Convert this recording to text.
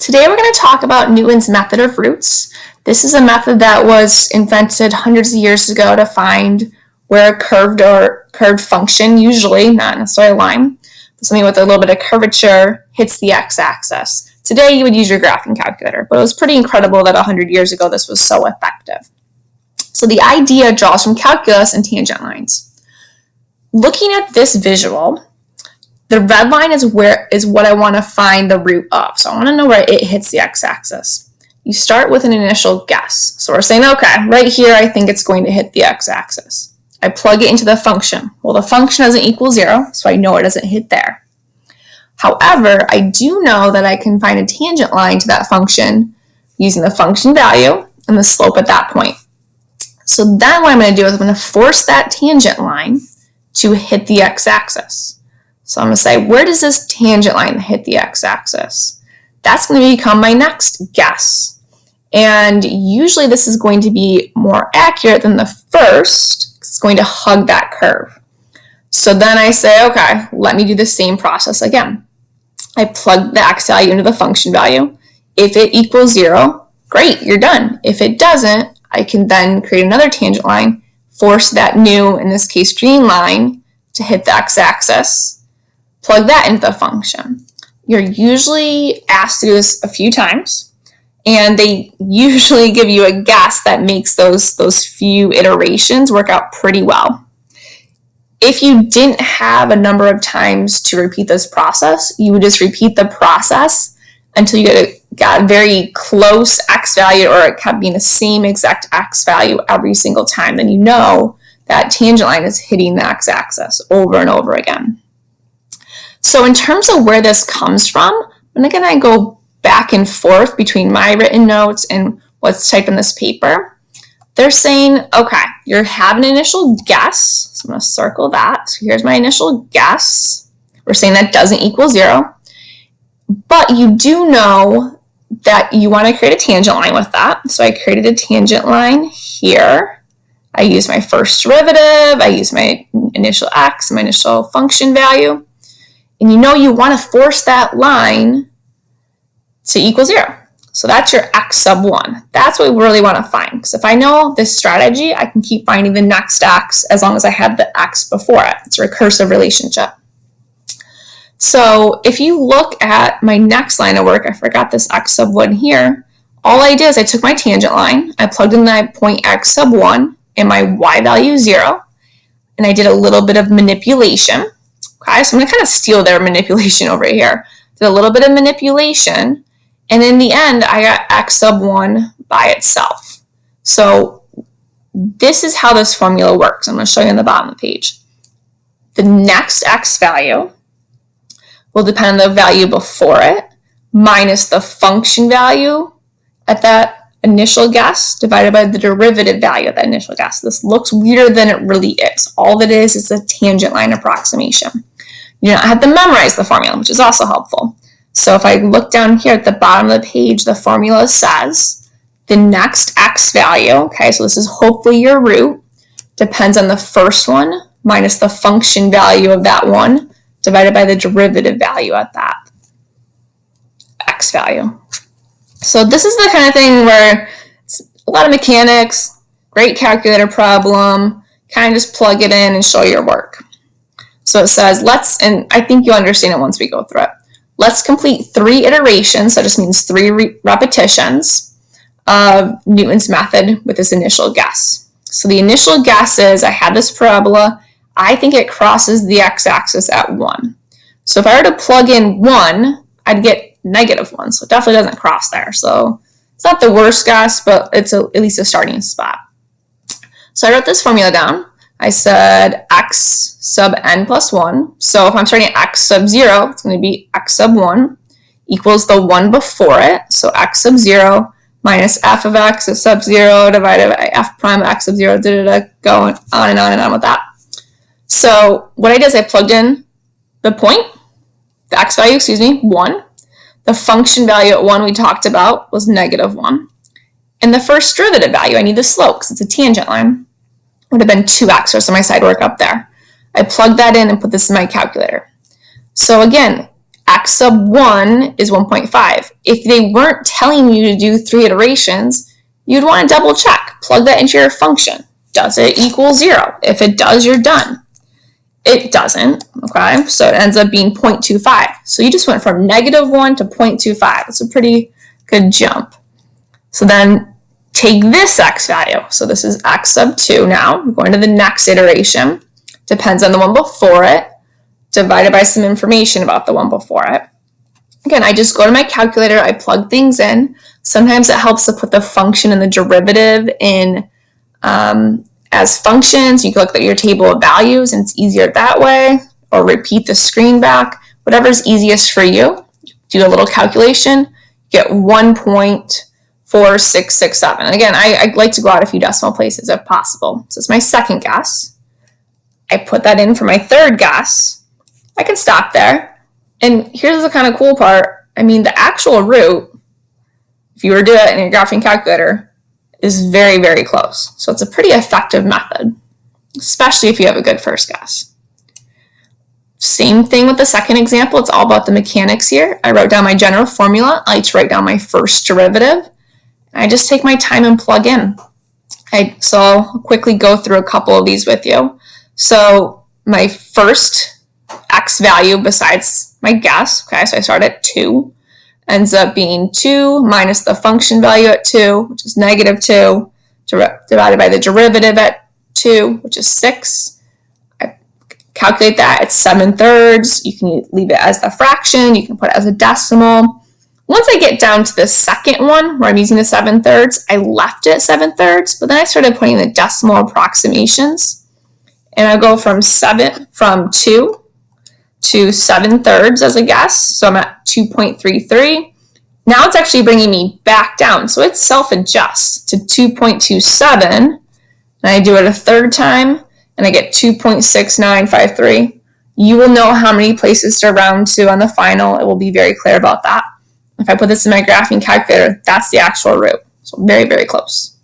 Today we're going to talk about Newton's method of roots. This is a method that was invented hundreds of years ago to find where a curved function, usually not necessarily a line, but something with a little bit of curvature, hits the x-axis. Today you would use your graphing calculator, but it was pretty incredible that 100 years ago this was so effective. So the idea draws from calculus and tangent lines. Looking at this visual, the red line is what I want to find the root of. So I want to know where it hits the x-axis. You start with an initial guess. So we're saying, okay, right here I think it's going to hit the x-axis. I plug it into the function. Well, the function doesn't equal 0, so I know it doesn't hit there. However, I do know that I can find a tangent line to that function using the function value and the slope at that point. So then what I'm going to do is I'm going to force that tangent line to hit the x-axis. So I'm going to say, where does this tangent line hit the x-axis? That's going to become my next guess. And usually this is going to be more accurate than the first. It's going to hug that curve. So then I say, okay, let me do the same process again. I plug the x value into the function value. If it equals 0, great, you're done. If it doesn't, I can then create another tangent line, force that new, in this case green line, to hit the x-axis. Plug that into the function. You're usually asked to do this a few times, and they usually give you a guess that makes those few iterations work out pretty well. If you didn't have a number of times to repeat this process, you would just repeat the process until you got a very close x value, or it kept being the same exact x value every single time. Then you know that tangent line is hitting the x-axis over and over again. So in terms of where this comes from, I'm going to go back and forth between my written notes and what's typed in this paper. They're saying, okay, you're having an initial guess. So I'm going to circle that. So here's my initial guess. We're saying that doesn't equal 0. But you do know that you want to create a tangent line with that. So I created a tangent line here. I use my first derivative. I use my initial x, my initial function value. And you know you want to force that line to equal 0. So that's your x sub 1. That's what we really want to find. Because if I know this strategy, I can keep finding the next x as long as I have the x before it. It's a recursive relationship. So if you look at my next line of work, I forgot this x sub 1 here. All I did is I took my tangent line, I plugged in my point x sub 1 and my y value 0, and I did a little bit of manipulation. Okay, so I'm going to kind of steal their manipulation over here. Did a little bit of manipulation, and in the end, I got x sub 1 by itself. So this is how this formula works. I'm going to show you on the bottom of the page. The next x value will depend on the value before it, minus the function value at that initial guess, divided by the derivative value of that initial guess. This looks weirder than it really is. All that is a tangent line approximation. You don't have to memorize the formula, which is also helpful. So if I look down here at the bottom of the page, the formula says the next x value, okay, so this is hopefully your root, depends on the first one minus the function value of that one divided by the derivative value at that x value. So this is the kind of thing where it's a lot of mechanics, great calculator problem, kind of just plug it in and show your work. So it says, and I think you'll understand it once we go through it. Let's complete 3 iterations, that just means 3 repetitions of Newton's method with this initial guess. So the initial guess is, I have this parabola, I think it crosses the x-axis at 1. So if I were to plug in 1, I'd get -1, so it definitely doesn't cross there. So it's not the worst guess, but it's at least a starting spot. So I wrote this formula down. I said x sub n plus 1. So if I'm starting at x sub 0, it's going to be x sub 1 equals the 1 before it. So x sub 0 minus f of x sub 0 divided by f prime x sub 0, going on and on and on with that. So what I did is I plugged in the point, the x value, 1. The function value at 1 we talked about was -1. And the first derivative value, I need the slope because it's a tangent line, would have been 2x, or so my side work up there. I plugged that in and put this in my calculator. So again, x sub 1 is 1.5. If they weren't telling you to do 3 iterations, you'd want to double check. Plug that into your function. Does it equal 0? If it does, you're done. It doesn't, okay? So it ends up being 0.25. So you just went from -1 to 0.25. It's a pretty good jump. So then take this x value. So this is x sub 2 now. I'm going to the next iteration. Depends on the one before it, divided by some information about the one before it. Again, I just go to my calculator, I plug things in. Sometimes it helps to put the function and the derivative in as functions. You can look at your table of values and it's easier that way, or repeat the screen back, whatever's easiest for you. Do a little calculation, get 1.4667. And again, I like to go out a few decimal places if possible. So it's my second guess. I put that in for my third guess. I can stop there. And here's the kind of cool part. I mean, the actual root, if you were to do it in your graphing calculator, is very, very close. So it's a pretty effective method, especially if you have a good first guess. Same thing with the second example. It's all about the mechanics here. I wrote down my general formula. I like to write down my first derivative. I just take my time and plug in. So I'll quickly go through a couple of these with you. So my first x value besides my guess, okay, so I start at 2, ends up being 2 minus the function value at 2, which is -2, divided by the derivative at 2, which is 6. I calculate that at 7/3. You can leave it as the fraction. You can put it as a decimal. Once I get down to the second one, where I'm using the 7/3, I left it at 7/3, but then I started putting the decimal approximations. And I go from 2 to 7/3 as a guess. So I'm at 2.33. Now it's actually bringing me back down. So it self-adjusts to 2.27. And I do it a third time, and I get 2.6953. You will know how many places to round to on the final. It will be very clear about that. If I put this in my graphing calculator, that's the actual root. So very, very close.